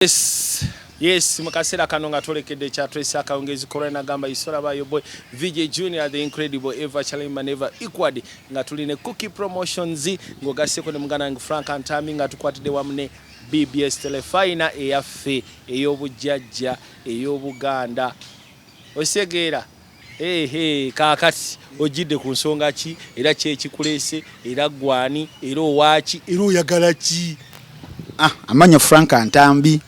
Yes, mukasera kano nga tolekedde kya Tracy akawungezi Corona gamba isola ba your boy VJ Junior the incredible ever challenge never equal nga tuline cookie promotions ngogaseko ne mugana Frank Ntambi nga tukwatide wamne BBS telefina eyaffe ey'obujjajja ey'obuganda osegeera kakati ojidde ku nsonga ki era kyekikulese era gwani era owaaki era oyagala ki amanya Frank Ntambi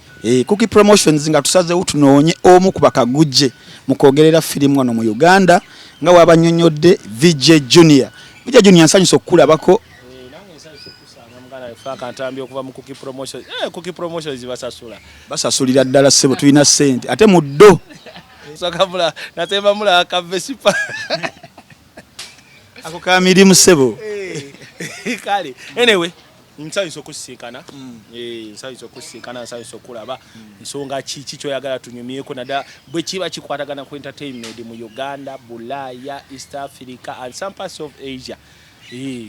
cookie promotions nga tusaze utunoonye omu kubakagujje mukogerera filimu wano mu Uganda nga wabanyonyodde VJ Junior nsanyusa okulabako nange nsanyusa okusanga mugana Frank Ntambi okuva mu cookie promotions cookie promotions basasulira ddala sebo tulina sente ate muddo sokamula natemba mula akavesipa ako kamirimu sebo kale anyway nsanyusa okusinkana nsanyusa okusinkana nsanyusa okulaba nsonga kiki kyoyagala tunyumyeko nada bwe kiba kikwatagana ku entertainment mu Uganda, Bulaya, East Africa and some parts of Asia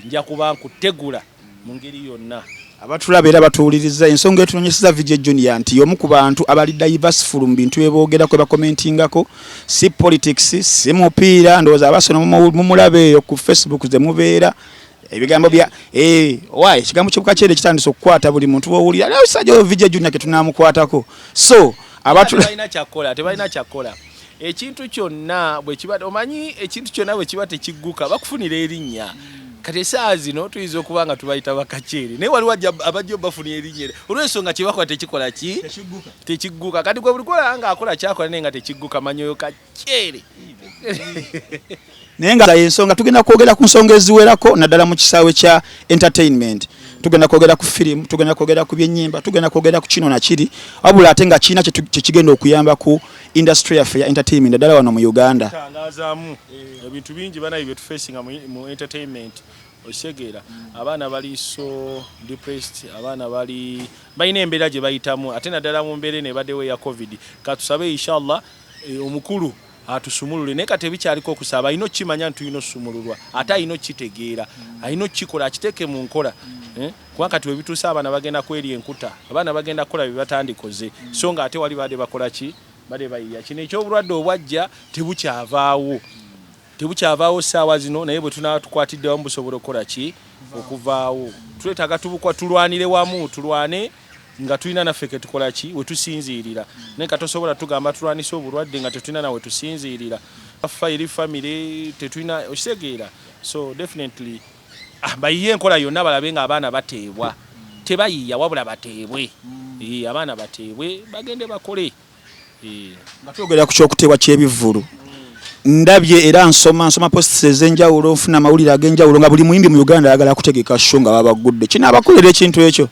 nja kuba nkutegula mu ngeri yonna abatulaba era batuwuliriza ensonga etunonyeseza VJ Junior nti omu ku bantu abali diverse mu bintu byeboogera kwe bakomentingako si politics si mupiira ndowooza abasona mumulabe ku Facebook ze mubeera ebigambo bya why kigambo kibuka kyere kitandise okukwata buli muntu wowulira leo sajja VJ Junior ke tunamukwatako so abantu tebalina kyakola ekintu kyonna bwe kiba omanyi ekintu kyonna bwe kiba tekigguka bakufunira erinnya kati saa zino tuyiza okubanga tubayita bakachere naye waliwo abajja bafunira erinnya olw'ensonga kyebakola tekikola ki tekigguka kati gwe buli kola nga akola kyakola naye nga tekigguka manyoyo kachere nenga ensonga tugenda kwogera ku nsonga eziwerako naddala mu kisaawe kya entertainment tugenda kwogera ku film tugenda kwogera ku byennyimba tugenda kwogera ku kino na kiri wabula ate nga kiina kigenda okuyamba ku industry ya entertainment naddala wano mu Uganda tangazaamu ebintu bingi banayi bye tufacinga mu entertainment osegeera abaana bali so depressed abaana balina embeera gye bayitamu ate naddala mu mbeera ne baddewo ya covid katusabe inshallah omukulu atusumulule naye kati ebikyaliko okusaba ayina okimanya nti tuyina osumululwa ate ayina okitegeera ayina okikola akiteeke mu nkola kuba kati we bituusa abaana bagenda kweri enkuta abaana bagenda kukola bye batandikoze so nga ate wali badde bakola ki badde bayiya kino ekyobulwadde obwajja tebukyavaawo ssaawa zino naye bwe tunatukwatiddewo busobola okukola ki okuvaawo twetaaga tulwanire wamu tulwane nga tulina naffe ke tukola ki we tusinziirira naye katosobola tugamba tulwanisa obulwadde nga tetulina nawe tusinziirira eri family tetulina okitegeera so definitely bayiye enkola yonna balabe nga abaana bateebwa tebayiya wabula bateebwe abaana bateebwe bagende bakole nga twogera ku kyokuteebwa ky'ebivvulu ndabye era nsoma posts ez'enjawulo nfuna amawulire ag'enjawulo nga buli muyimbi mu Uganda ayagala kutegeka show nga babagudde kinaabakolera ekintu ekyo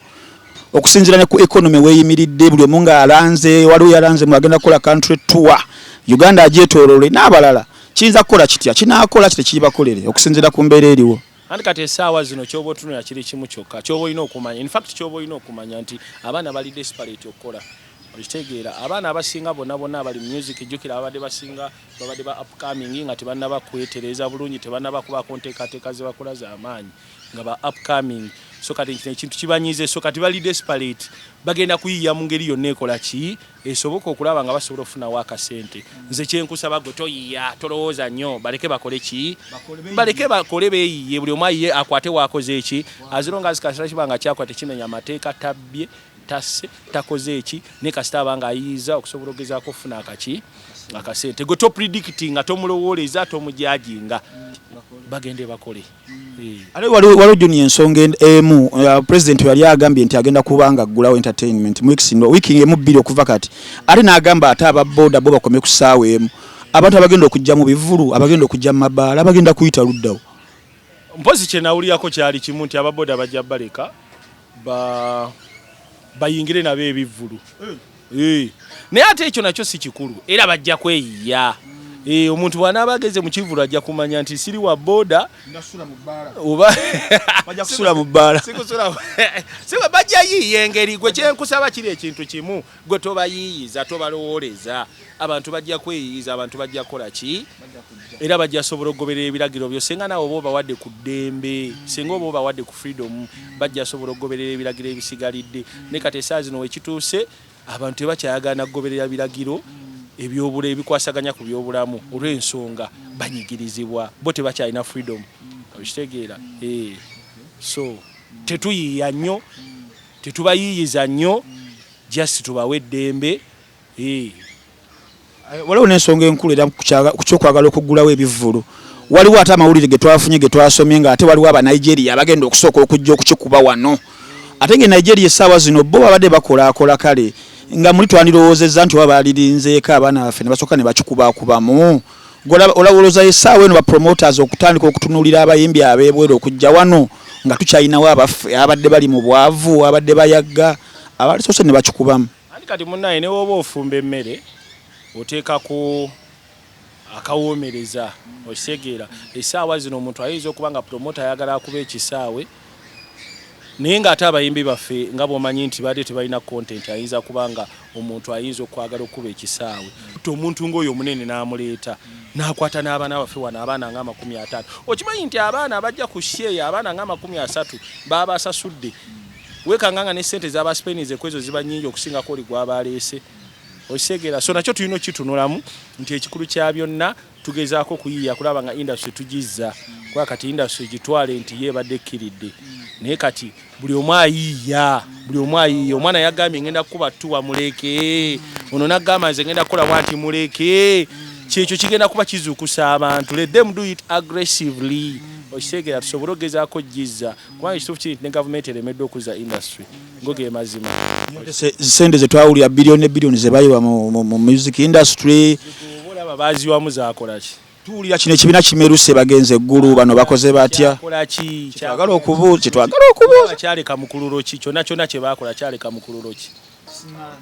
okusinzira ne ku economy weyimiridde buli omu nga alanze waliwo yalanze mu agenda kukola country tour Uganda agyetoolole n'abalala kiyinza kukola kitya kinaakola kite kibakolere okusinzira ku mbeera eriwo andi kati essaawa zino kyoba otunula kiri kimu kyokka kyoba olina okumanya in fact kyoba olina okumanya nti abaana bali desperate okukola okitegeera abaana abasinga bonna abali music jjukira abadde basinga babadde ba upcoming nga tebannaba kwetereza bulungi tebannaba kubako nteekateeka ze bakola z'amaanyi nga ba upcoming so kati ekintu kibanyize so kati bali desperate bagenda kuyiya mu ngeri yonna ekola ki esoboka okulaba nga basobola okufunawo akasente nze kyenkusaba gwe toyiya tolowooza nnyo baleke bakole ki baleke bakole beeyiye buli omu ayiye akwate waakoze eki azironga zikasira kibanga kyakwate kimenya amateeka tabbye tasse takoze eki ne kasita abanga ayiyiza okusobola ogezaako okufuna akasente gwe topredicting nga tomulowooleza tomujajinga bagende bakole waliwo Junior ensonga emu president yali agambye nti agenda kubanga aggulawo entertainment wiki emu bbiri okuva kati ate n'agamba ate ababoda bo bakome ku ssaawa emu abantu abagenda okujja mu bivulu abagenda okujja mu mabaala abagenda kuyita luddawo mpozi kye nawulirako kyali kimu nti ababoda bajja baleka bayingire nabo ebivulu naye ate ekyo nakyo si kikulu era bajja kweyiya omuntu bw'anaaba ageze mu kivulu ajja kumanya nti siri wa boda oba bajja kusula mu bbaala siwe bajja yiiya engeri gwe kyenkusaba kiri ekintu kimu gwe tobayiiyiza tobalowooleza abantu bajja kweyiyiza abantu bajja kukola ki era bajja sobola okugoberera ebiragiro byo senga naawe oba obawadde ku ddembe senga oba obawadde ku freedom bajja sobola okugoberera ebiragiro ebisigalidde ne kati essaawa zino wekituuse abantu tebakyayagala kugoberera biragiro ebyobulamu ebikwasaganya ku byobulamu olw'ensonga banyigirizibwa bo tebakyalina freedom okitegeera so tetuyiiya nnyo tetubayiiyiza nnyo just tubawe eddembe waliwo n'ensonga enkulu era ku kyokwagala okuggulawo ebivvulu waliwo ate amawulire ge twafunye ge twasomye nga ate waliwo abanigeria abagenda okusooka okujja okukikuba wano ate nga Nigeria essaawa zino bo babadde bakolaakola kale nga muli twandirowoozezza nti oba baalirinzeeko abaana baffe ne basooka ne bakikubakubamu olowooza essaawa eno bapromoters okutandika okutunuulira abayimbi abeebweru okujja wano nga tukyalinawo abaffe abadde bali mu bwavu abadde bayagga abalisoose ne bakikubamu andi kati munnaye ne woba ofumba emmere oteekako akawoomereza okitegeera essaawa zino omuntu ayinza okuba nga promota ayagala akuba ekisaawe naye ng'ate abayimbi baffe nga bw'omanyi nti badde tebalina content ayinza kuba nga omuntu ayinza okwagala okuba ekisaawe omuntu ng'oyo omunene n'amuleeta n'akwata n'abaana baffe wano abaana nga 50 okimanyi nti abaana abajja ku sheeya abaana nga 30 baba basasudde wekanganga ne ssente z'abaspenize kwezo ziba nnyingi okusingako oli gw'abaleese okitegeera so nakyo tulina okitunulamu nti ekikulu kya byonna tugezaako kuyiiya kulaba nga industry tugizza kuba kati industry gitwale nti yeebadde ekkiridde naye kati buli omu ayiiya omwana yagambye ngenda kukuba tuwa muleke ono n'agamba nze ngenda kukola bwanti muleke kyekyo kigenda kuba kizuukusa abantu let them do it aggressively okitegeera tusobole ogezaako gizza kubanga ekituufu kiri ne gavumenti eremedde okuza industry ngoge mazima sente ze twawulira biliyoni ze bayiwa mu music industry olaba baaziwamu zaakola ki tuwulira kino ekibiina kimeruse bagenze eggulu bano bakoze batya kyetwagala okubuuza kyaleka mukululo ki kyonna kye baakola kyaleka mukululo ki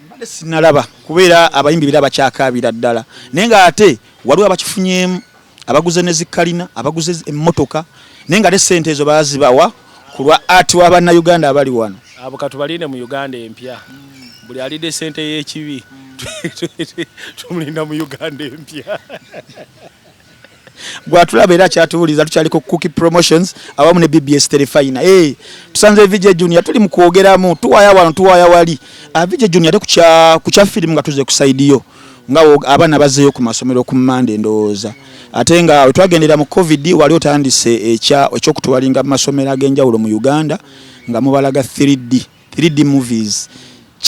mbadde sinalaba kubeera abayimbi bira bakyakaabira ddala naye ng'ate waliwo abakifunyemu abaguze ne zikkalina abaguze emmotoka naye nga ate ssente ezo baazibawa ku lwa ati w'abannayuganda abali wano abo katubaline mu Uganda empya buli alidde ssente y'ekibi tumulinda mu Uganda empya bwatulaba era kyatuwuliza tukyaliko cookie promotions awamu ne BBS Telefina tusanze VJ Junior tuli mu kwogeramu tuwaya wano tuwaya wali VJ Junior ate ku kya firimu nga tuze kusaidiyo nga abaana bazeeyo ku masomero ku Monday ndowooza ate nga twagendera mu COVID wali otandise ekyokutuwalinga mu masomero ag'enjawulo mu Uganda nga mubalaga 3D movies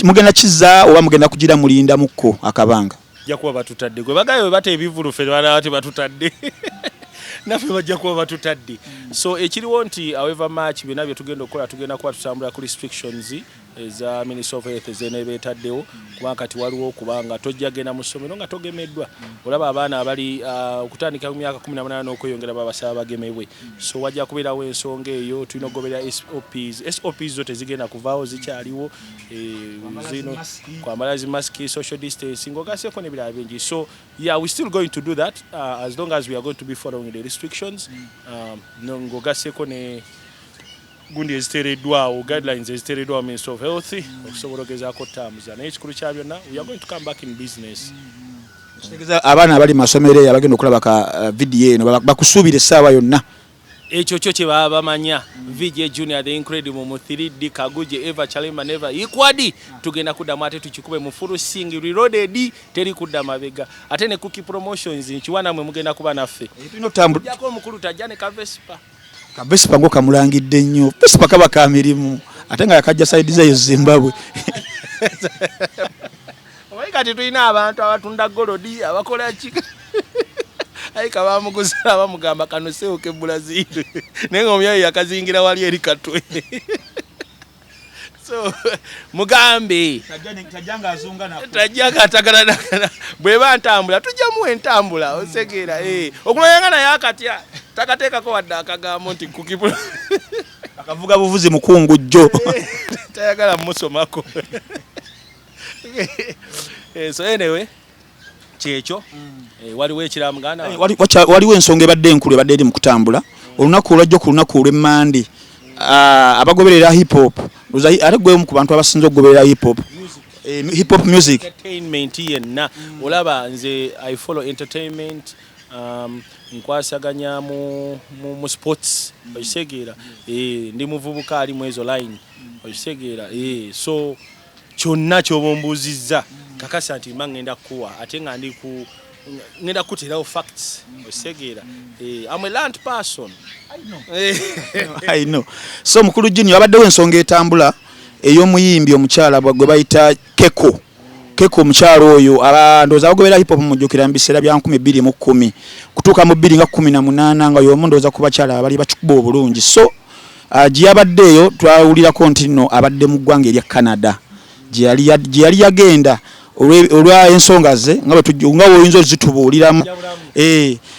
mugenda kiza oba mugenda kugira mulinda mukko akabanga jakuba batutadde gwe bagayo bate ebivulu fe wala ati batutadde nafe bajja kuba batutadde so ekiriwo nti however much bina bye tugenda okukola tugenda kuba tutambula ku restrictions eza Ministry of Health zenebeetaddewo kuba kati waliwo okubanga tojja genda mu ssomero nga togemeddwa olaba abaana abali okutandika ku myaka 18 n'okweyongera babasaba bagemebwe so wajja kubeerawo ensonga eyo tulina okugoberera SOPs zo tezigenda kuvaawo zikyaliwo zino kwambala zi mask social distancing ogaseko n'ebirala bingi so yeah we still going to do that as long as we are going to be following the restrictions ngogaseko ne gundi eziteereddwawo guidelines eziteereddwawo Ministry of Health okusobola ogezaako tamuza naye ekikulu kya byonna we are going to come back in business abaana abali masomero eyo abagenda okulaba ka video eno bakusuubira essaawa yonna ekyo kyo kye baba bamanya VJ Junior the incredible mu 3D kaguje Eva Chalema never equally tugenda kuddamu ate tukikube mu full sing reloaded teri kudda mabega ate ne cookie promotions nkiwana mwe mugenda kuba naffe tulina tambula jako omukulu tajjane ka Vespa Vespa ngo kamulangidde nnyo Vespa kaba ka mirimu ate nga yakajja side zeyo Zimbabwe omanyi kati tulina abantu abatunda golodi abakola kika ayika bamuguzira bamugamba kano seoke Brazil naye nga omyayi yakazingira wali eri katwe so mugambe tajjanga atagala bweba ntambula tujjamu entambula osegeera okulayanga naye akatya takateekako wadde akagambo nti kukipula akavuga buvuzi mukungu jjo tayagala musomako so anyway kyekyo waliwo ekiramuganda waliwo ensonga ebadde enkulu ebadde eri mu kutambula olunaku olwajjo ku lunaku olw'emmande abagoberera hip hop ate gwe ku bantu abasinze okugoberera hip hop music entertainment yenna olaba nze I follow entertainment nkwasaganya mu sports okisegeera ndi muvubuka ali mu ezo line okisegeera so kyonna ky'obombuuzizza kakasa nti mba ngenda kuwa ate nga ndi ku ngenda kuterawo facts osegeera I'm a learned person. I know. So mukulu Junior abaddewo ensonga etambula ey'omuyimbi omukyala gwe bayita Keko omukyalo oyo ndowooza bagobera hip hop mujjukira mu biseera bya 2010 kutuuka mu 2018 nga y'omu ndowooza ku bakyala abali bakikuba obulungi. So gye yabaddeeyo twawulirako nti nno abadde mu ggwanga erya Canada gye yali yagenda olwa ensonga ze nga oyinza ozitubuuliramu.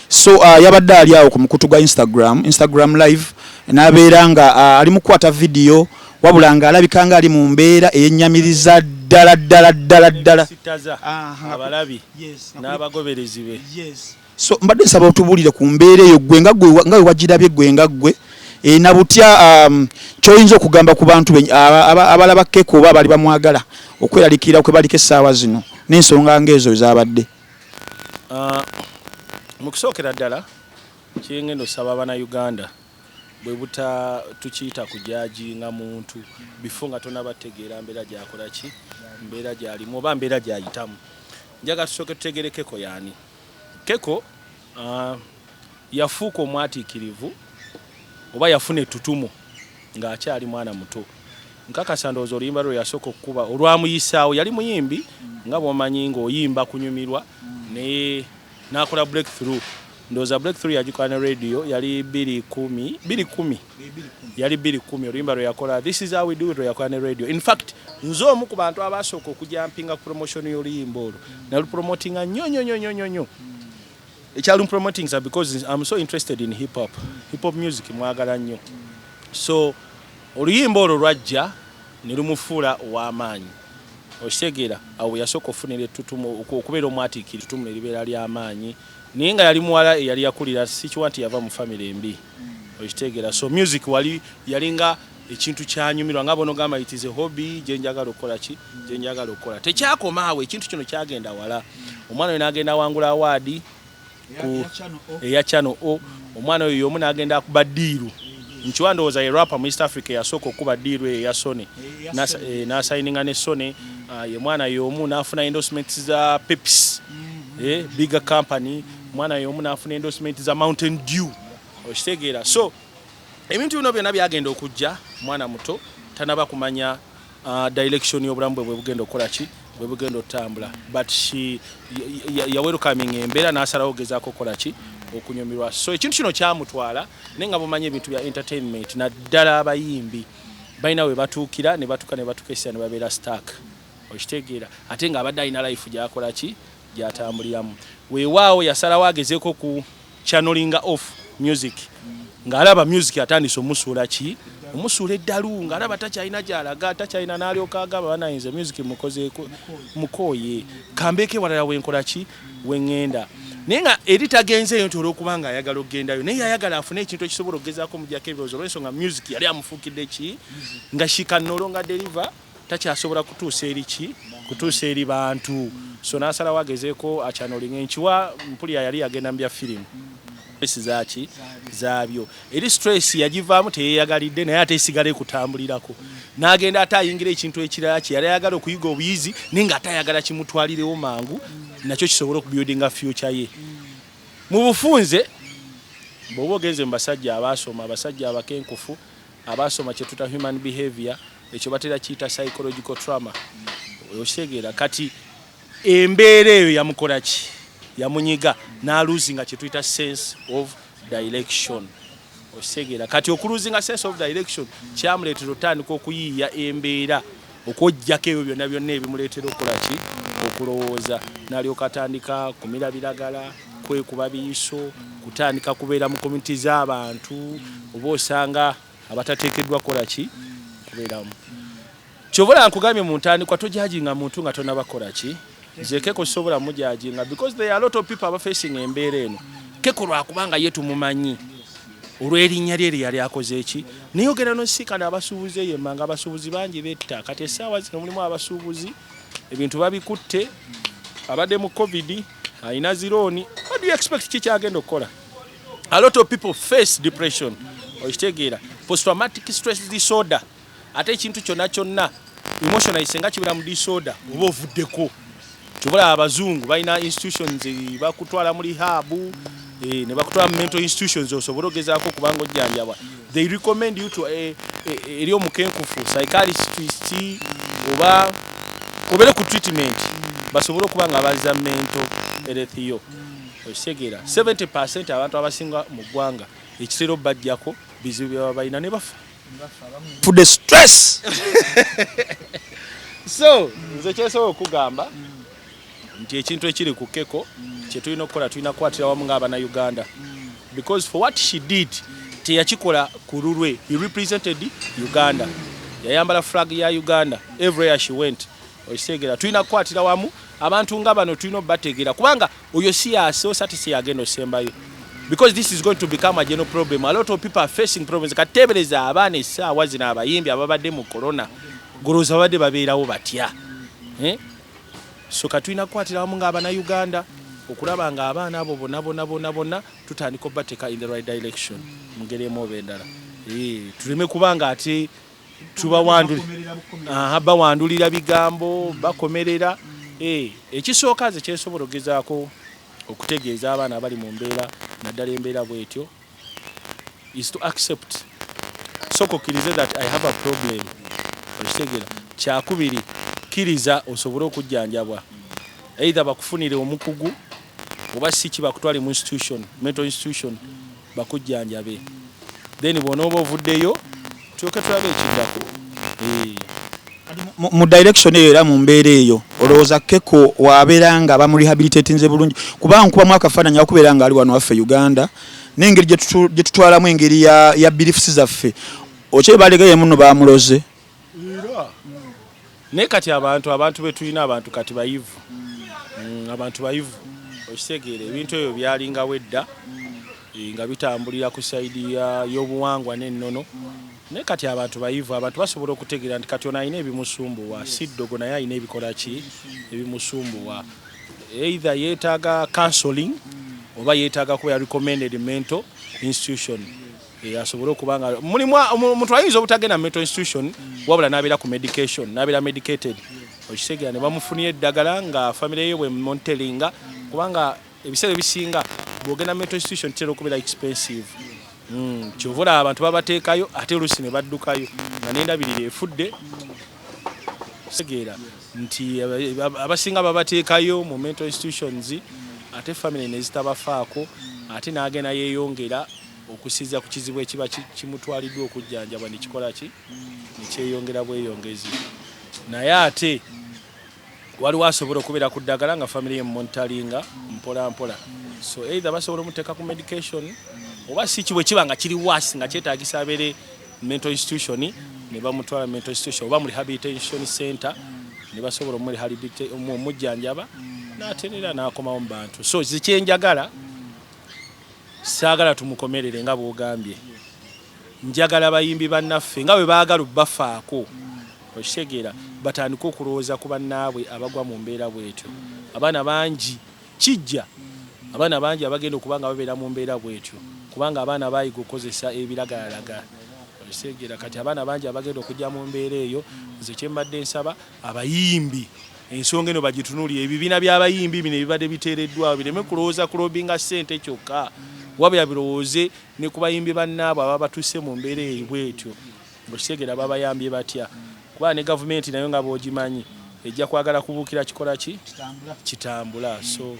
So yabadde ali awo ku mukutu gwa Instagram live n'abeera nga ali mu kukwata video wabula nga alabika nga ali mu mbeera ey'ennyamiriza ddala abalabi n'abagoberezi be. So mbadde nsaba otubuulire ku mbeera eyo gwe nga we wagirabye gwe nga gwe na butya ky'oyinza okugamba ku bantu abalaba Keko oba abali bamwagala okweralikira kwe baliko essaawa zino n'ensonga ng'ezo ezabadde. Mu kusookera ddala kyengenda osaba Bannayuganda bwe buta tukiyita kujaji nga muntu bifo nga tonabategeera mbeera gyakola ki mbeera gyalimu oba mbeera gyayitamu. Njaga tusooke tutegere Keko yaani. Keko yafuuka omwatiikirivu oba yafuna ettutumu ng'akyali mwana muto. Nkakasa ndowooza oluyimba lwe yasooka okukuba olwamuyisaawo yali muyimbi nga bw'omanyi ng'oyimba kunyumirwa naye n'akola breakthrough. Ndowooza breakthrough yagikola ne radio yali 2010 yali 2010 oluyimba lwe yakola This is how we do it lwe yakola ne radio. In fact nze omu ku bantu abasooka okujampinga ku promotion y'oluyimba olwo nalupromotinga nnyo. Ekyali promoting because I'm so interested in hip hop music mwagala nnyo. So oluyimba olwo lwajja ne lumufuula ow'amaanyi okitegeera awo yasooka ofunira ettutumu okubeera omwatiikiri ettutumu ne libeera ly'amaanyi naye nga yali muwala eyali yakulira sikiwa nti yava mu famire embi okitegeera. So music yalinga ekintu kyanyumirwa nga bono gamba it is a hobby gye njagala okukola tekyakoma awo ekintu kino kyagenda wala. Omwana oyo n'agenda wangula awaadi eya Channel O. Omwana oyo y'omu n'agenda akuba ddiiru nkiwa ndowooza ye rapper mu East Africa yasooka okuba ddiiru eya Sony n'asayininga ne Sony. Ye mwana y'omu n'afuna endorsements za Pepsi bigger company. Mwana y'omu n'afuna endorsement za Mountain Dew okitegeera. So ebintu bino byonna byagenda okujja mwana muto tanaba kumanya direction y'obulamu bwe bugenda okukola ki bwe bugenda otambula but ya welcoming embeera n'asalawo gezaako okukola ki okunyumirwa. So ekintu kino kyamutwala naye nga bumanye ebintu bya entertainment naddala abayimbi balina we batuukira ne batukesera ne babeera stark okitegeera ate nga abadde alina life gyakola ki gyatambuliramu. Weewaawo yasalawo agezeeko ku channelinga off music ng'alaba music atandise omusuula ki omusuula eddalu ng'alaba takyalina gy'alaga takyalina n'alyoka agamba banayinza music mukozeeko mukooye kambeeko ewalala wenkola ki weŋŋenda naye nga eri tagenzeeyo nti olw'okuba nga ayagala okgendayo naye ayagala afune ekintu ekisobola okugezaako omujjako ebirowoozo olw'ensonga music yali amufuukidde ki nga shikanolo nga deliver takyasobola kutuusa eri bantu. So n'asalawo agezeeko achanolinga enkiwa mpulira yali yagenda mu bya firimu zaki zaabyo eri stress yagivaamu teyeyagalidde naye ate esigale kutambulirako n'agenda ate ayingira ekintu ekirala kye yali ayagala okuyiga obuyizi naye nga ate ayagala kimutwalirewo mangu nakyo kisobola okubuildinga future ye. Mu bufunze bw'oba ogenze mu basajja abaasoma abasajja abakenkufu abaasoma kye tuta human behavior ekyo batera kiyita psychological trauma okitegeera kati embeera eyo yamukola ki yamunyiga n'aluzinga kye tuyita sense of direction okitegeera kati okuluzinga sense of direction kyamuleetera otandika okuyiiya embeera okwoggyako ebyo byonna ebimuleetera okukola ki okulowooza n'alyoka atandika kumira biragala kwekuba biiso kutandika kubeera mu community z'abantu oba osanga abatateekeddwa kukola ki kubeeramu. Kyobola nkugambye mu ntandikwa tojajinga muntu nga tonabakola ki nze Keko sobola mujajinga because there are a lot of people facing embeera eno. Keko lwakubanga ye tumumanyi olw'erinnya lye yali akoze eki naye ogenda n'osiikana abasuubuzi yemmanga abasuubuzi bangi betta kati essaawa zino mulimu abasuubuzi ebintu babikutte abadde mu covid alina zirooni. What do you expect kikyagenda okukola? A lot of people face depression okitegeera post traumatic stress disorder ate ekintu kyonna emotional isenga kibira mu disorder oba ovuddeko tubula abazungu balina institutions bakutwala muri habu ne bakutwala mu mental institutions osobola ogezaako kubanga ojjanjabwa they recommend you to eri omukenkufu psychiatrist oba obere ku treatment basobola okubanga bazza mental health yo okitegera 70% abantu abasinga mu ggwanga ekitero bajjako bizibu byaba balina ne bafa for the stress so nze kyesobola okugamba nti ekintu ekiri ku Keko kye tulina okukola tulina kukwatira wamu ng'abana Uganda because for what she did teyakikola ku lulwe he represented Uganda yayambala flag ya Uganda everywhere she went okitegera tulina kukwatira wamu abantu nga bano tulina obategeera kubanga oyo si yaso sati si yagenda osembayo because this is going to become a general problem. A lot of people are facing problems. Katebereza abaana essaawa zino abayimbi ababadde mu corona goloza babadde babeerawo batya so katulina kukwatira wamu ng'abana Uganda okulaba nga abaana abo bonna tutandika obateeka in the right direction mu ngeri emu oba endala tuleme kubanga ate bawandulira bigambo bakomerera ekisooka nze kyesobola ogezaako okutegeeza abaana abali mu mbeera naddala embeera bwetyo is to accept so kokkirize that I have a problem okitegera kyakubiri kkiriza osobole okujjanjabwa either bakufunire omukugu oba si kibakutwale mu institution mental institution bakujjanjabe then bw'onooba ovuddeyo tulyoke tulabe ekiddako mu direction eyo era mu mbeera eyo olowooza Keko wabeera nga bamurehabilitatinze bulungi kubanga nkubamu akafaananyi akubeera nga ali wano waffe Uganda n'engeri gye tutwalamu engeri ya beliefs zaffe okye balegayo muno bamuloze naye kati abantu be tulina abantu kati bayivu abantu bayivu okitegeera ebintu ebyo byalingawo edda nga bitambulira ku saidi y'obuwangwa n'ennono naye kati abantu bayivu abantu basobola okutegeera nti kati ono alina ebimusumbuwa siddogo naye alina ebikola ki ebimusumbuwa either yeetaaga counseling oba yeetaaga kuba recommended mental institution asobole okubanga omuntu ayinza obutagenda mu mental institution wabula n'abeera ku medication n'abeera medicated okitegeera ne bamufunira eddagala nga famire ye bwe monitoringa kubanga ebiseera ebisinga bw'ogenda mental institution kitera okubeera expensive kyovula abantu babateekayo ate oluusi ne baddukayo nga n'endabirira efudde tegeera nti abasinga babateekayo mu mental institutions ate family ne zitabafaako ate n'agenda yeeyongera okusiza ku kizibu ekiba kimutwaliddwa okujjanjabwa ne kikola ki ne kyeyongera bweyongezi naye ate waliwo asobola okubeera ku ddagala nga family ye monitoringa mpola so either basobola omuteeka ku medication oba si kibwe kiba nga kiri wasi nga kyetaagisa abeere mental institution ne bamutwala mental institution oba mu rehabilitation center ne basobola omujjanjaba n'atenera n'akomawo mu bantu so zikyenjagala saagala tumukomerere nga bw'ogambye njagala bayimbi bannaffe nga bwe baagala bafaako okitegeera batandika okulowooza ku bannaabwe abagwa mu mbeera bwetyo abaana bangi kijja abaana bangi abagenda okuba nga babeera mu mbeera bwetyo kubanga abaana bayiga okukozesa ebiragalalagala okitegeera kati abaana bangi abagenda okujja mu mbeera eyo nze kyembadde nsaba abayimbi ensonga eno bagitunuulire ebibiina by'abayimbi bino ebibadde biteereddwawo bireme kulowooza kulobinga ssente kyokka wabula birowooze ne ku bayimbi bannaabwe ababa batuuse mu mbeera eyo bwetyo okitegeera babayambye batya kuba ne gavumenti nayo nga bw'ogimanyi ejja kwagala kubuukira kikola ki kitambula so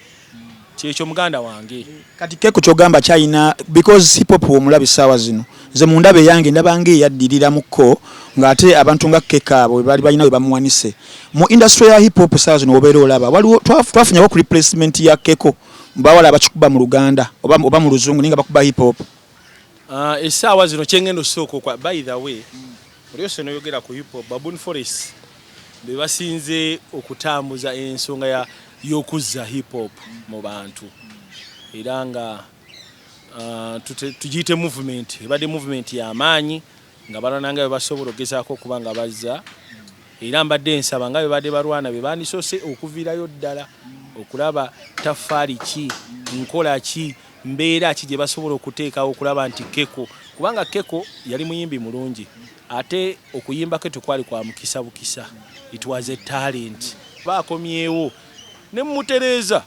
kyekyo muganda wange kati Keko kyogamba kyayina because hip hop omulaba essaawa zino nze mu ndaba eyange ndaba ng'eyaddiriramuko ng'ate abantu nga Keko abo bali balina we bamuwanise mu industry ya hip hop essaawa zino obeera olaba waliwo twafunyako ku replacement ya Keko mbawala abakikuba mu Luganda oba mu Luzungu ninga bakuba hip hop essaawa zino kyengendo soko kwa by the way oliyose noyogera ku hip hop Baboon Forest be basinze okutambuza ensonga y'okuzza hip hop mu bantu era nga tugiyite movement ebadde movement y'amaanyi nga balwana nga bwe basobola okugezaako okuba nga bazza era mbadde nsaba nga bwe badde balwana be bandisoose okuviirayo ddala okulaba tafaali ki nkola ki mbeera ki gye basobola okuteekawo okulaba nti Keko kubanga Keko yali muyimbi mulungi ate okuyimba ke tukwali kwa mukisa bukisa. It was a talent. Bakomyewo ne mutereza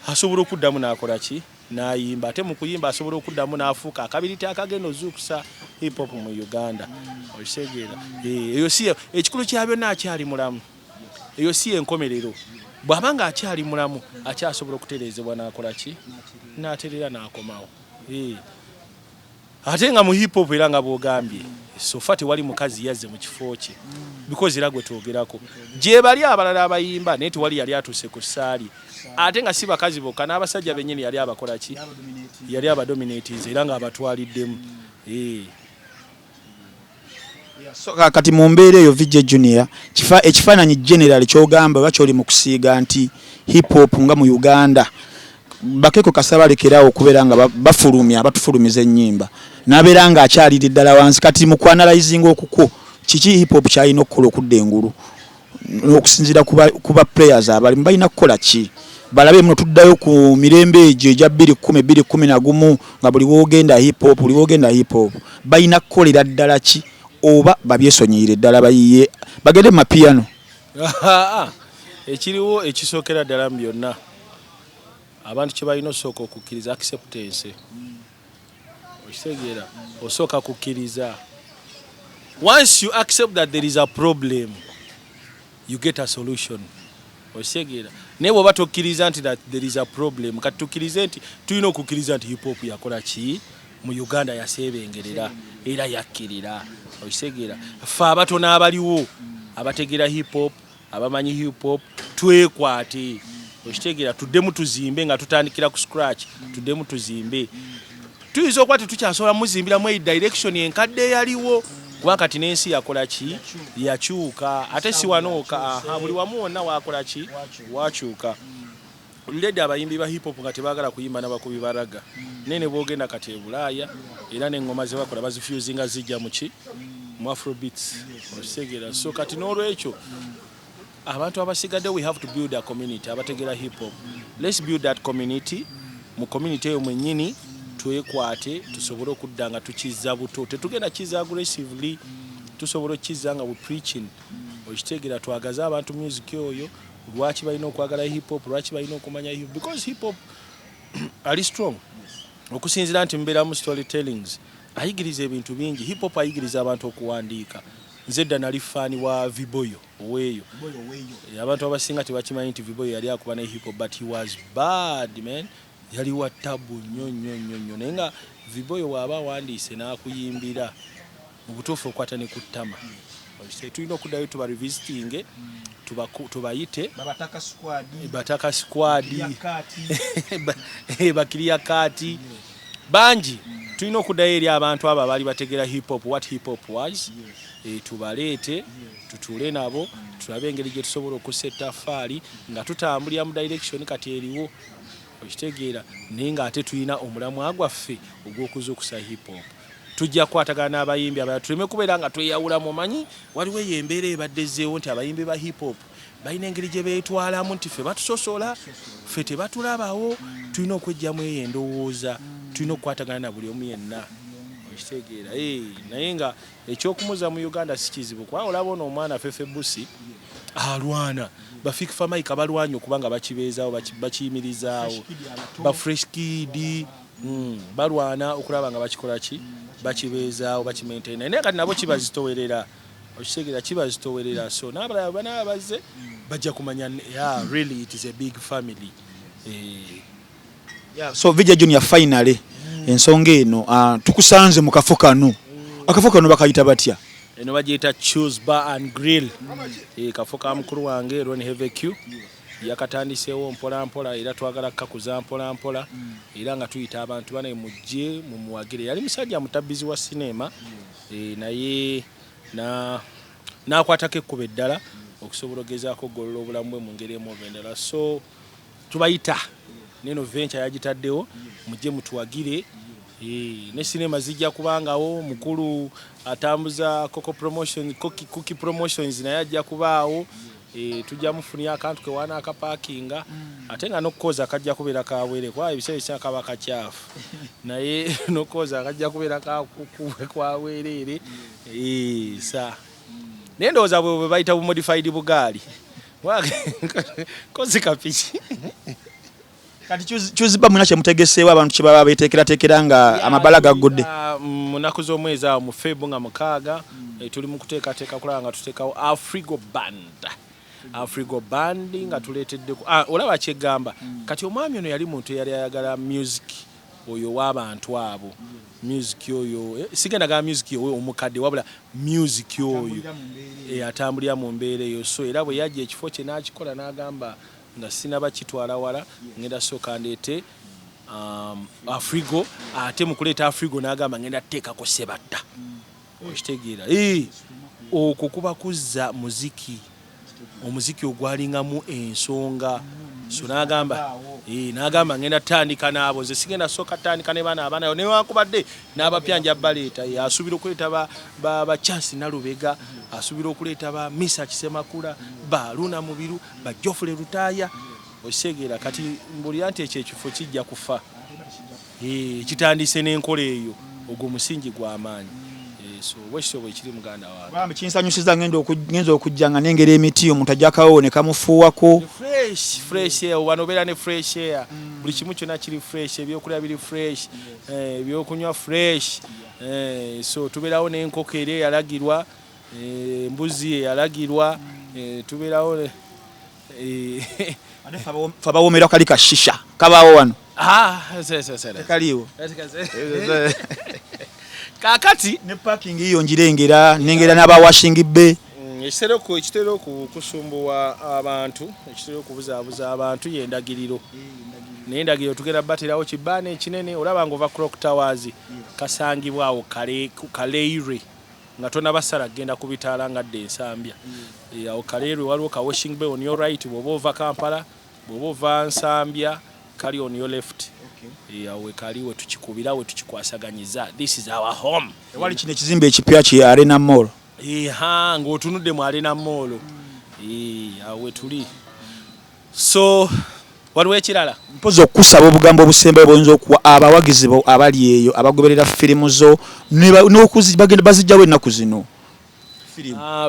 asobola okuddamu n'akola ki n'ayimba ate mu kuyimba asobola okuddamu n'afuuka akabiriti akagenda ozuukusa hip hop mu Uganda. Okisegeera eyo si ekikulu kya byonna akyali mulamu. Eyo si enkomerero. Bw'abanga akyali mulamu akyasobola okutereezebwa n'akola ki n'aterera n'akomawo. Ate nga mu hip hop era nga bw'ogambye sofa tewali mukazi yazze mu kifo kye because era gwe twogerako gye bali abalala abayimba naye tewali yali atuuse ku ssaali ate nga si bakazi bokka n'abasajja bennyini yali abakola ki yali abadominates era nga abatwaliddemu. So kati mu mbeera eyo VJ Junior ekifaananyi general ky'ogamba oba ky'oli mu kusiiga nti hip hop nga mu Uganda bakeko kasabalekerawo okubeera nga bafulumya batufulumiza ennyimba n'abeera nga akyalira ddala wansi kati mu kwanalizing okukwo kiki hip hop kyalina okukola okudda engulu okusinziira kuba players abali balina kukola ki balabe muno tuddayo ku mirembe egyo egya 2011 nga buli woogenda hip hop balina kukolera ddala ki oba babyesonyiire ddala bayiye bagende mapiano ekiriwo ekisookera ddala mu byonna abantu kye balina osooka okukkiriza acceptance. Okitegeera osooka kukkiriza. Once you accept that there is a problem you get a solution. Okitegeera naye bw'oba tokkiriza nti that there is a problem kati tukkirize nti tulina okukkiriza nti hip hop yakola ki mu Uganda yaseebengerera era yakkirira. Okitegeera ffe abatono abaliwo abategeera hip hop abamanyi hip hop twekwate. Okitegeera tuddemu tuzimbe nga tutandikira ku scratch tuddemu tuzimbe tuyinza okuba tetukyasobola muzimbiramu eyi direction enkadde yaliwo kuba kati n'ensi yakola ki yakyuka ate si wanooka buli wamu wonna wakola ki wakyuka. Olulede abayimbi ba hip hop nga tebaagala kuyimba n'abakubi baraga naye ne boogenda kati e Bulaaya era n'eŋŋoma ze bakola bazifusinga zijja mu ki mu afrobeats. Okitegeera so kati n'olwekyo abantu abasigadde we have to build a community abategera hip hop. Let's build that community. Mu community eyo mwennyini twekwate tusobole okudda nga tukizza buto tetugenda kiza aggressively tusobole okizza nga we preaching. Okitegeera twagaza abantu music oyo lwaki balina okwagala hip hop lwaki balina okumanya hip because hip hop ali strong okusinzira nti mbeera mu storytellings ayigiriza ebintu bingi. Hip hop ayigiriza abantu okuwandiika. Nze dda nali faani wa Viboyo oweeyo abantu abasinga tebakimanyi nti Viboyo yali akuba ne hip hop but he was bad man yali wa tabu nnyo naye nga Viboyo waaba awandiise n'akuyimbira mu butuufu okwata ne ku ttama. Tulina okuddayo tuba revisiting tubayite bataka squad bakiriya kaati bangi tulina okuddayo eri abantu abo abaali bategera hip hop what hip hop was. Tubaleete tutuule nabo tulabe engeri gye tusobola okusetta affaali nga tutambulira mu direction kati eriwo. Okitegeera naye ng'ate tulina omulamwa gwaffe ogw'okuzuukusa hip hop. Tujja kukwatagana n'abayimbi abalala tuleme kubeera nga tweyawula mumanyi waliwo eyo embeera ebaddezeewo nti abayimbi ba hip hop balina engeri gye beetwalamu nti ffe batusosola ffe tebatulabawo. Tulina okwejjamu eyo endowooza tulina okukwatagana na buli omu yenna. Okitegeera naye nga ekyokumuza mu Uganda si kizibu kuba olaba ono omwana Fefe Busi alwana bafikifa Mike abalwanyi okuba nga bakibeezaawo bakiyimirizaawo ba Fresh Kid balwana okulaba nga bakikola ki bakibeezaawo bakimaintaina naye kati nabo kibazitowerera. Okitegeera kibazitowerera so n'abalala bana bazze bajja kumanya really it is a big family. So VJ Junior finally ensonga eno tukusanze mu kafo kano akafo kano bakayita batya? Eno bagiyita Choose Bar and Grill. Kafo ka mukulu wange Ron HVQ yakatandiseewo mpola mpola era twagala kakuza mpola mpola era nga tuyita abantu bane mujje mu muwagire. Yali musajja mutabbizi wa sinema naye n'akwatako ekkuba eddala okusobola ogezaako oggolola obulamu bwe mu ngeri emu oba endala. So tubayita neno venture yagitaddewo mujje mutuwagire. Ne sinema zijja kubangawo mukulu atambuza Cookie Promotions naye ajja kubaawo. Tujja mufunira akantu ke wana akapakinga ate nga n'okukoza akajja kubeera kawere kwa ebiseera bisanga kaba kakyafu naye n'okukoza akajja kubeera kakuwe kwaweerere sa nendoza bwe bayita bu modified bugali kozi kapiki kati kyuziba muna kyemutegeseewo abantu kye baba beteekerateekera nga amabala gaggudde munaku z'omwezi awo mu Febbu nga mukaaga tuli mu kuteekateeka kulaba nga tuteekawo Afrigo band nga tuleetedde olaba kyegamba kati omwami ono yali muntu eyali ayagala music oyo w'abantu abo music oyo sigenda ga music oyo omukadde wabula music oyo atambulira mu mbeera eyo so era bwe yajja ekifo kye n'akikola n'agamba nga sinaba kitwala wala ngenda sooka ndeete Afrigo ate mu kuleeta Afrigo n'agamba ngenda teekako Sebatta okitegeera okwo kuba kuzza omuziki ogwalingamu ensonga so n'agamba ngenda tandika n'abo nze sigenda sooka tandika ne baana newankubadde n'abapyanja baleeta asuubira okuleeta ba Chance Nalubega asuubira okuleeta ba Misa Kisemakula ba Luna Mubiru ba Jofule Lutaaya oseegera kati mbulira nti ekyo kijja kufa kitandise n'enkola eyo ogwo musingi gw'amaanyi so bwe kiri muganda wange bambi kinsanyusiza ngenza okujja nga nengera emiti omuntu ajjakawo ne kamufuuwako fresh air wano beera ne fresh air buli kimu kyonna kiri fresh ebyokulya biri fresh ebyokunywa fresh so tubeerawo n'enkoko era eyalagirwa embuzi eyalagirwa tubeerawo fabawomerwa kali kashisha kabaawo wano kaliwo kakati ne parking hiyo njirengera nengera n'aba washing bay ekitera okusumbuwa abantu ekitera okubuzaabuza abantu yendagiriro n'endagiriro tugenda baterawo kibaana ekinene olaba nga ova Clock Towers kasangibwawo kaleire nga tona basala genda kubitaala ngadde ensambya awo kaleire waliwo ka washing bay on your right bw'oba ova Kampala bw'oba ova Nsambya kali on your left awe kaliwe tukikubira we tukikwasaganyiza this is our home wali kino ekizimbe ekipya ki Arena Mall ng'otunudde mu Arena Mall awe tuli so waliwo ekirala mpozi okusaba obugambo obusembayo bw'oyinza okuwa abawagizi bo abali eyo abagoberera firimu zo bagenda bazijjawo ennaku zino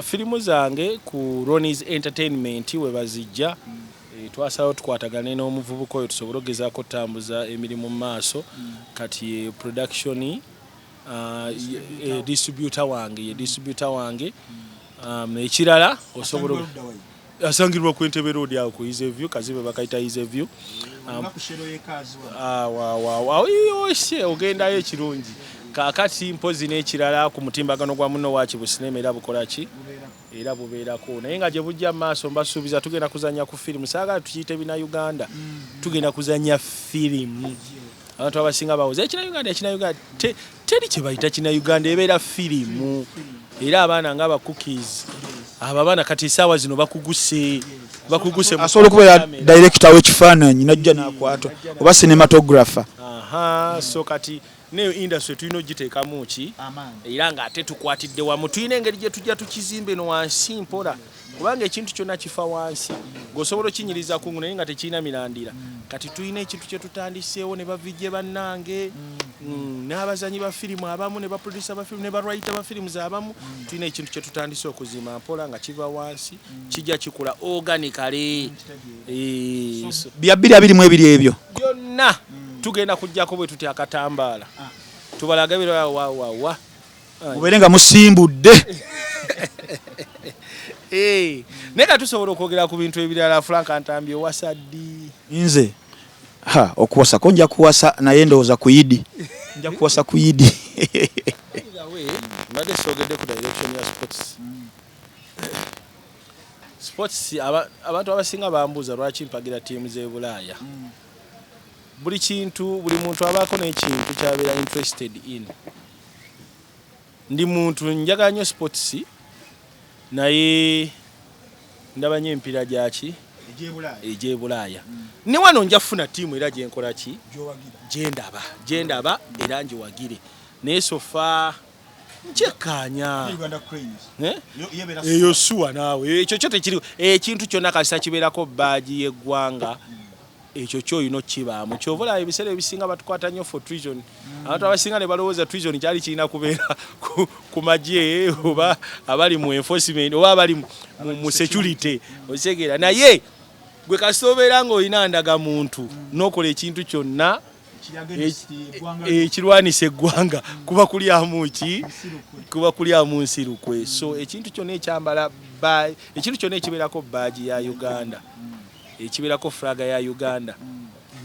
firimu zange ku Ronnie's Entertainment we bazijja twasalawo tukwatagane n'omuvubuka oyo tusobole okugezaako otambuza emirimu mu maaso kati production distributor wange ekirala osobola asangirwa ku Entebbe Road awo ku Easy View kazibe bakayita Easy View ogendayo ekirungi kakati mpozi n'ekirala ku mutimbagano gwa muno wa Kibusinema era bukola ki era bubeerako naye nga gye bujja mu maaso mbasuubiza tugenda kuzanya ku firimu saagala tukiyite bina Uganda tugenda kuzanya firimu abantu abasinga bawuza ekina Uganda teri kye bayita kina Uganda ebeera firimu era abaana nga cookies abo abaana kati essaawa zino bakuguse asobola okubeera director w'ekifaananyi najja n'akwatwa oba cinematographer so kati neyo industry tulina ogiteekamu ki era nga ate tukwatidde wamu tulina engeri gye tujja tukizimbe no wansi mpola kubanga ekintu kyonna kifa wansi ng'osobola okinyiriza kungu naye nga tekirina mirandira kati tulina ekintu kye tutandiseewo ne bavijje bannange n'abazanyi ba firimu abamu ne baproducer ba firimu ne barwayita ba firimu abamu tulina ekintu kye tutandise okuzima mpola nga kiva wansi kijja kikula organically bya 222 ebyo byonna tugenda kujjako bwe tuti akatambaala tubalaga bira wa mubeere nga musimbudde naye tusobola okwogera ku bintu ebirala Frank Ntambi owasa ddi nze okuwasa ko nja kuwasa naye ndowooza ku Idi nja kuwasa ku Idi mbadde sogedde ku direction ya sports abantu abasinga bambuuza lwaki mpagira ttiimu z'e Bulaaya buli kintu buli muntu abaako n'ekintu kyabeera interested in ndi muntu njagala nnyo sports naye ndaba nnyo empiira gyaki egy'e Bulaaya ne wano nja funa ttiimu era gyenkola ki gyendaba era ngiwagire naye sofa nkyekkaanya eyo suwa naawe ekyo kyo tekiriwo ekintu kyonna kasita kibeerako baaji y'eggwanga ekyo kyoyina kibaamu kyovola ebiseera ebisinga batukwata nnyo for treason abantu abasinga ne balowooza treason kyali kirina kubeera ku magye oba abali mu enforcement oba abali mu security okitegera naye gwe kasoobeera ng'olina ndagamuntu n'okola ekintu kyonna ekirwanisa eggwanga kuba kulyamu nsirukwe so ekintu kyonna ekyambala ekintu kyonna ekibeerako baaji ya Uganda ekibeerako flaga ya Uganda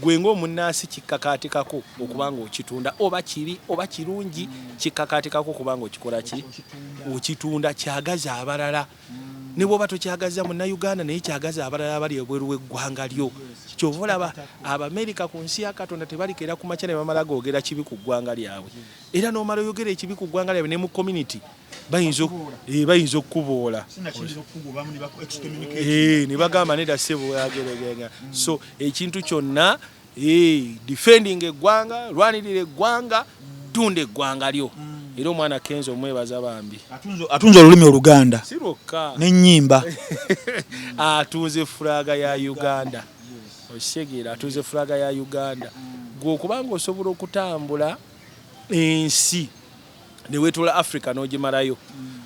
gwe ng'omunnansi kikkakaatikako okuba ng'okitunda oba kibi oba kirungi kikkakaatikako okuba ng'okikola ki okitunda kyagaza abalala ne bw'oba tokyagaza munnayuganda naye kyagaza abalala bali ebweru w'eggwanga lyo kyova olaba Abamerika ku nsi ya Katonda tebalikeera ku makya ne bamala googera kibi ku ggwanga lyabwe era n'omala oyogera ekibi ku ggwanga lyabwe ne mu community bayinza okukuboola ne bagamba nedda ssebo yageregenga so ekintu kyonna defending eggwanga lwanirira eggwanga tunda eggwanga lyo era omwana Kenzo omwebaza bambi atunze olulimi Oluganda sirokka n'ennyimba atunze flaga ya Uganda okitegera atunze flaga ya Uganda gwe okubanga osobola okutambula ensi ne weetola Africa n'ogimalayo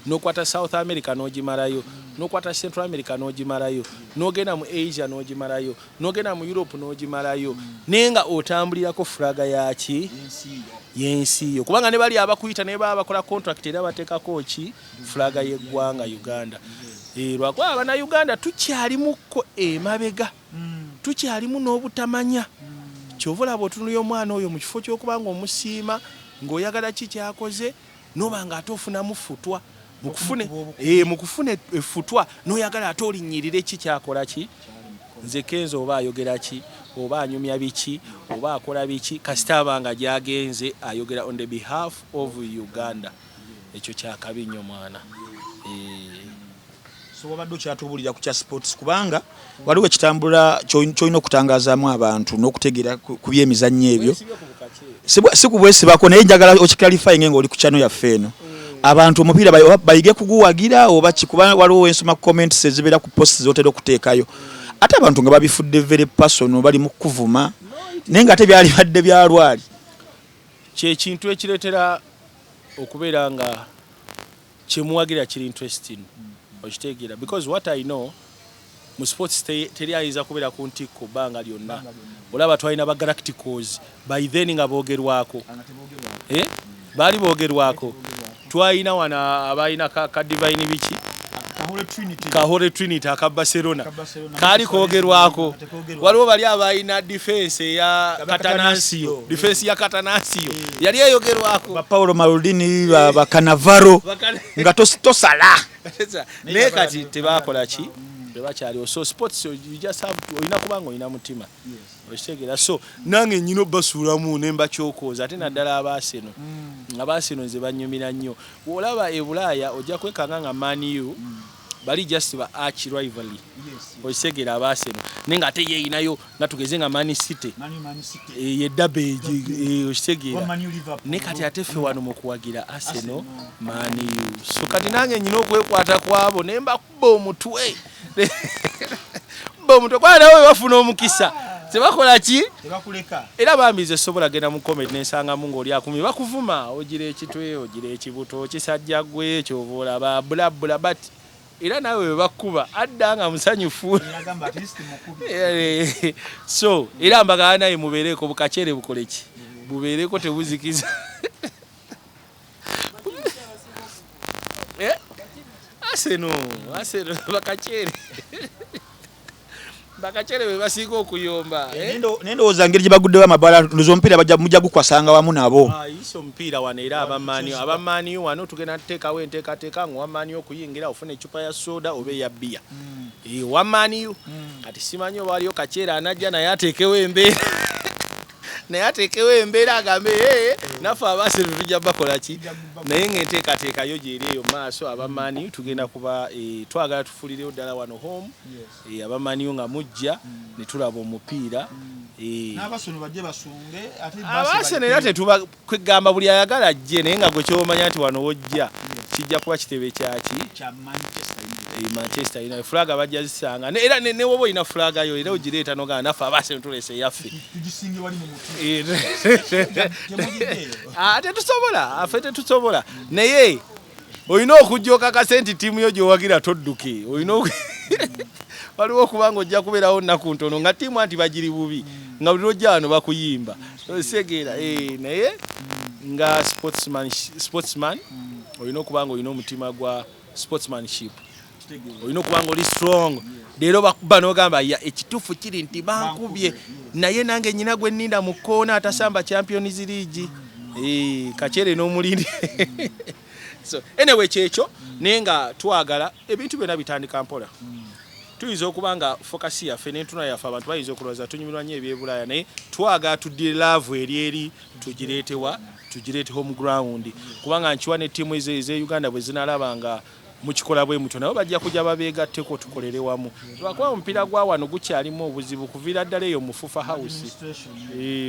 n'okwata South America n'ogimalayo n'okwata Central America n'ogimalayo n'ogenda mu Asia n'ogimalayo n'ogenda mu Europe n'ogimalayo nenga otambulirako flaga yaki yensi yo kubanga ne bali abakuyita ne baba bakola contract era bateekako ki flaga y'eggwanga Uganda lwakuba abana Uganda tukyalimuko emabega tukyalimu n'obutamanya kyovola bw'otunulya omwana oyo mu kifo ky'okuba ng'omusiima ng'oyagala ki kyakoze noba nga ate ofunamu futwa mu kufuna effutwa n'oyagala ate olinnyirire ki kyakola ki nze Kenzo oba ayogera ki oba anyumya biki oba akola biki kasita abanga gyagenze ayogera on the behalf of Uganda ekyo kyakabi nnyo mwana so wabadde okyatubulira ku kya sports kubanga waliwo ekitambula kyolina okutangazaamu abantu n'okutegeera ku byemizannyo ebyo si kubwesibako naye njagala okiclarifying ng'oli ku channel yaffe eno abantu omupiira bayige kuguwagira oba kikuba waliwo ensoma comments ezibeera ku posts zotera okuteekayo ate abantu nga babifudde very personal bali mu kuvuma naye nga ate byali badde byalwali kyekintu ekireetera okubeera nga kyemuwagira kiri interesting okitegeera because what I know mu sports teri ayinza kubeera ku ntikko bbanga lyonna olaba twalina ba galacticos by then nga boogerwako baali boogerwako twalina wana abalina ka divine biki Kahore Trinity aka Barcelona kali koogerwako waliwo bali abalina defense ya Catanasio yali eyogerwako ba Paulo Maldini ba Cannavaro nga tosala naye kati tebakola ki tebakyaliwo so sports you just have to olina kubanga olina mutima okitegera so nange nnyina obbasuulamu nemba kyokooza ate naddala abaaseno nze banyumira nnyo olaba e Bulaaya ojja kwekanga nga Man U bali just ba arch rivalry okitegera abaaseno naye nga ate yeeyinayo natugeze nga Man City yeddabe okitegera naye kati ate ffe wano mu kuwagira Arsenal Man U so kati nange nnyina okwekwata kwabo nemba kuba omutwe bomutwe kwa nawe bafuna omukisa tebakola ki tebakuleka era bambize sobola genda mu comment nensanga mu ngoli akumi bakuvuma ogira ekitwe ogira ekibuto kisajja gwe kyovola ba bula but era nawe bakuba addanga musanyufu so era mbaga naye mubeereko bukachere bukoleki bubeereko tebuzikiza Arsenal bakachere basiga okuyomba nendowooza ngeri gye baguddewo amabala ndoza omupiira mujja gukwasanga wamu nabo iso omupiira wano era abamaani wano tugenda tuteekawo enteekateeka ng'owamaani okuyingira ofuna ecupa ya soda oba eya bbiya wamaani kati simanyi oba waliyo kaceera anajja naye ateekewo embeera agambe naffe Abaarsenal tujja bakola ki naye ng'enteekateekayo gyeri eyo maaso abamaani tugenda kuba twagala tufulireyo ddala wano home abamaani nga mujja ne tulaba omupiira Abaarsenal era tetuba kwegamba buli ayagala ajje naye nga gwe kyomanya nti wano wojja kijja kuba kitebe kyaki Manchester ina flaga bajazisanga era ne wobo ina flaga yo era ugireta noga nafa abase ntulese yaffe tugisinge wali mu mutu ate tusobola afete tusobola naye oyina okujjoka kasenti timu yo gyowagira todduke oyina waliwo kubanga ojja kubeerawo nnaku ntono nga timu anti bagiri bubi nga buli lojja wano bakuyimba osegeera naye nga sportsman oyina okubanga oyina omutima gwa sportsmanship oyina okubanga oli strong leero bakuba n'ogamba ekituufu kiri nti bankubye naye nange nnyina gwe nninda mu kkoona atasamba Champions League kakyere n'omulindi so anyway kyekyo naye nga twagala ebintu byonna bitandika mpola tuyinza okuba nga fokasi yaffe n'entuna yaffe abantu bayinza okulowooza tunyumirwa nnyo ebyebulaaya naye twagala tuddire laavu eri tugireete home ground kubanga nkiwa n'ettiimu eze Uganda bwe zinalaba nga mukikola bwe muto nabo bajja kujja babeegatteko tukolere wamu lwakuba omupiira gwa wano gukyalimu obuzibu kuviira ddala eyo mu fufa house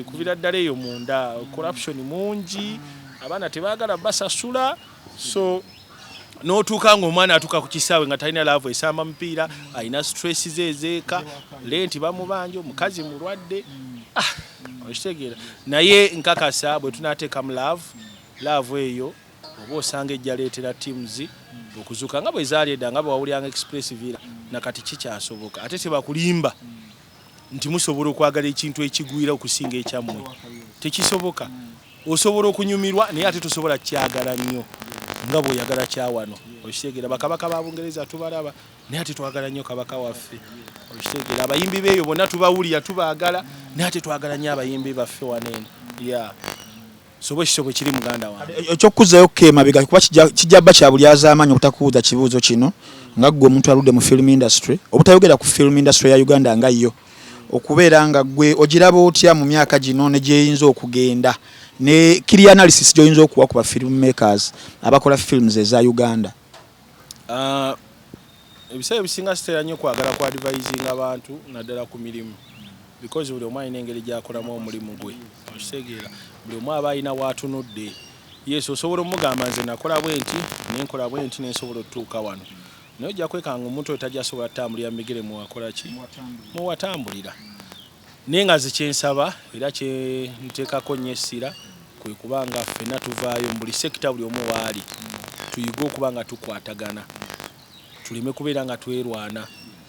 kuviira ddala eyo munda corruption mungi abaana tebaagala basasula so n'otuuka ng'omwana atuuka ku kisaawe nga talina laavu esamba mupiira alina stress ze ezeeka lenti bamubanja omukazi mulwadde okitegeera naye nkakasa bwe tunaateekamu laavu eyo oba osanga ejja leetera teams okuzuuka nga bwe zaali edda nga bwe wawulyanga express villa nakati kikyasoboka ate tebakulimba nti musobola okwagala ekintu ekigwira okusinga ekyammwe tekisoboka osobola okunyumirwa naye ate tosobola kyagala nnyo nga bw'oyagala kyawano okitegeera bakabaka ba Bungereza tubalaba naye ate twagala nnyo kabaka waffe okitegeera abayimbi beeyo bonna tubawulira tubaagala naye ate twagala nnyo abayimbi baffe waneeno sobo kiri muganda wange ekyokuzzayo kemabega kuba kijjabba kya buli azaamanyi obutakubuuza kibuuzo kino nga ggwe omuntu aludde mu film industry obutayogera ku film industry ya Uganda nga yo okubeera nga ggwe ogiraba otya mu myaka gino ne gyeyinza okugenda ne kiri analysis gy'oyinza okuwa ku ba filmmakers abakola films eza Uganda ebiseera ebisinga sitera nnyo kwagala ku advising abantu naddala ku mirimu because buli omu alina engeri gy'akolamu omulimu gwe okitegeera buli omu aba alina waatunudde yesu osobola omugamba nze nakola bwe nti nenkola bwe nti nensobola otutuuka wano naye ojja kwekanga omuntu oyo tajja asobola tutambulira migere muwakola ki muwatambulira naye nga zikyensaba era kyenteekako nnyo essira kwe kubanga ffenna tuvaayo mu buli sekita buli omu waali tuyige okuba nga tukwatagana tuleme kubeera nga twerwana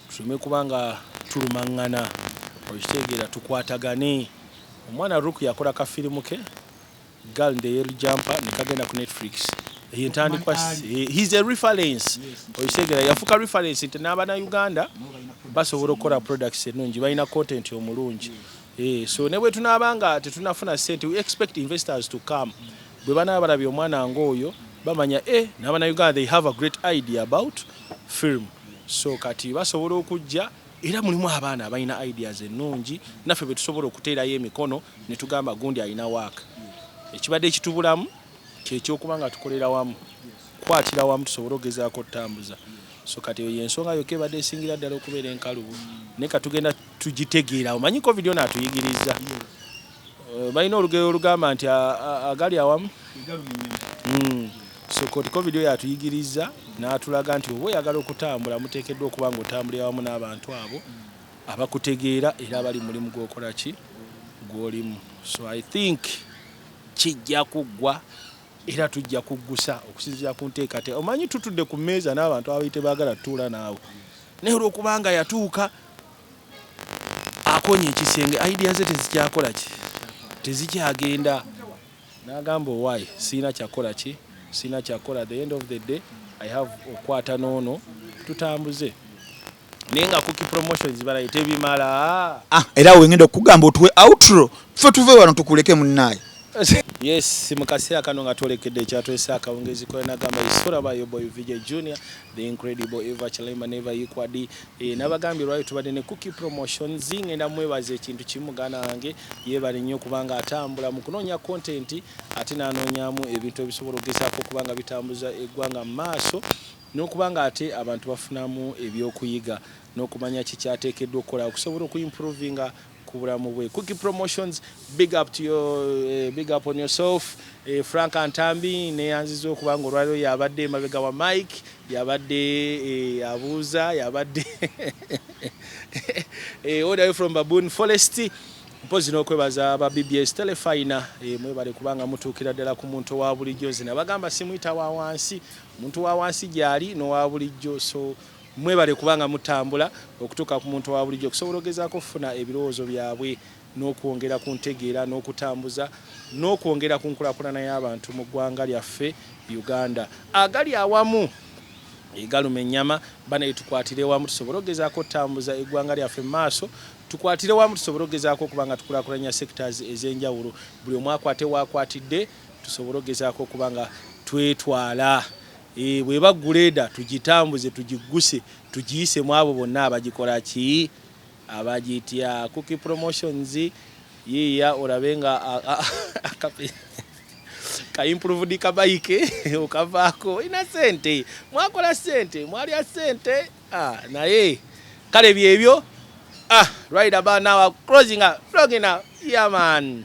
tuleme kuba nga tulumaŋŋana okitegeera tukwatagane omwana Ruku yakola ka firimu ke Girl in the Yellow Jumper nekagenda ku Netflix entandikwa he's a reference okitegeera yafuka reference nti n'abaana Uganda basobola okukola products ennungi balina content omulungi so ne bwe tunaabanga tetunafuna ssente we expect investors to come bwe banaaba balabye omwana ng'oyo bamanya n'abaana Uganda they have a great idea about film so kati basobola okujja era mulimu abaana abalina ideas ennungi naffe bwe tusobola okuteerayo emikono ne tugamba gundi alina waaka ekibadde ekitubulamu kyekyokuba nga tukolera wamu kwatira wamu tusobola okugezaako otambuza so kati eyo ensonga yokka ebadde esingira ddala okubeera enkalubu naye katugenda tugitegeera omanyi covid yona atuyigiriza balina olugero olugamba nti agali awamu so koti covid oyo atuyigiriza n'atulaga nti oba oyagala okutambula muteekeddwa okuba nga otambulira wamu n'abantu abo abakutegeera era abali mulimu gw'okola ki gw'olimu so I think kijja kuggwa era tujja kuggusa okusinziira ku nteekateeka omanyi tutudde ku mmeeza n'abantu abaite baagala tutuula naawe naye olw'okubanga yatuuka akonya ekisenge idea ze tezikyakola ki tezikyagenda n'agamba owaayi siina kyakola ki siina kyakola the end of the day I have okwata noono tutambuze naye nga cookie promotions balayita ebimala era wengenda okugamba otuwe outro ffe tuve wano tukuleke munnaye yes mu kaseera kano nga twolekedde ekyatwesa akawungezi koye nagamba isura bayo boy VJ Junior the incredible Eva Chalema never equal nabagambye lwayo tubadde ne cookie promotions ngenda mwebaza ekintu kimu gana wange yebale nnyo kubanga atambula mu kunoonya content ate n'anoonyaamu ebintu ebisobola okugezaako kubanga bitambuza eggwanga mu maaso n'okubanga ate abantu bafunamu ebyokuyiga n'okumanya kikyateekeddwa okukola okusobola okuimprovinga ku bulamu bwe. Cookie Promotions, big up to your big up on yourself. Frank Ntambi neyanziza okuba nga olwaliro yabadde mabega wa Mike, yabadde abuuza, yabadde all the way from Baboon Forest. Mpozi n'okwebaza aba BBS Telefina mwebale kubanga mutuukira ddala ku muntu wa bulijjo nze nabagamba simuyita wa wansi, muntu wa wansi gyali n'owa bulijjo, so mwebale kubanga mutambula okutuuka ku muntu wa bulijjo okusobola ogezaako okufuna ebirowoozo byabwe n'okwongera ku ntegeera n'okutambuza n'okwongera ku nkulaakulana y'abantu mu ggwanga lyaffe Uganda. Agali awamu egaluma ennyama bana tukwatire wamu tusobole ogezaako otambuza eggwanga lyaffe mu maaso, tukwatire wamu tusobole ogezaako okubanga tukulaakulanya sectors ez'enjawulo, buli omu akwate waakwatidde tusobole ogezaako okubanga twetwala. Bwe baguleda tugitambuze tugiguse tugiyise mu abo bonna abagikola ki abagitya. Cookie Promotions yiya olabenga ka improved kabaike okavaako ina sente mwakola sente mwalya sente naye kale byebyo right about now closing up vlogging up yeah man.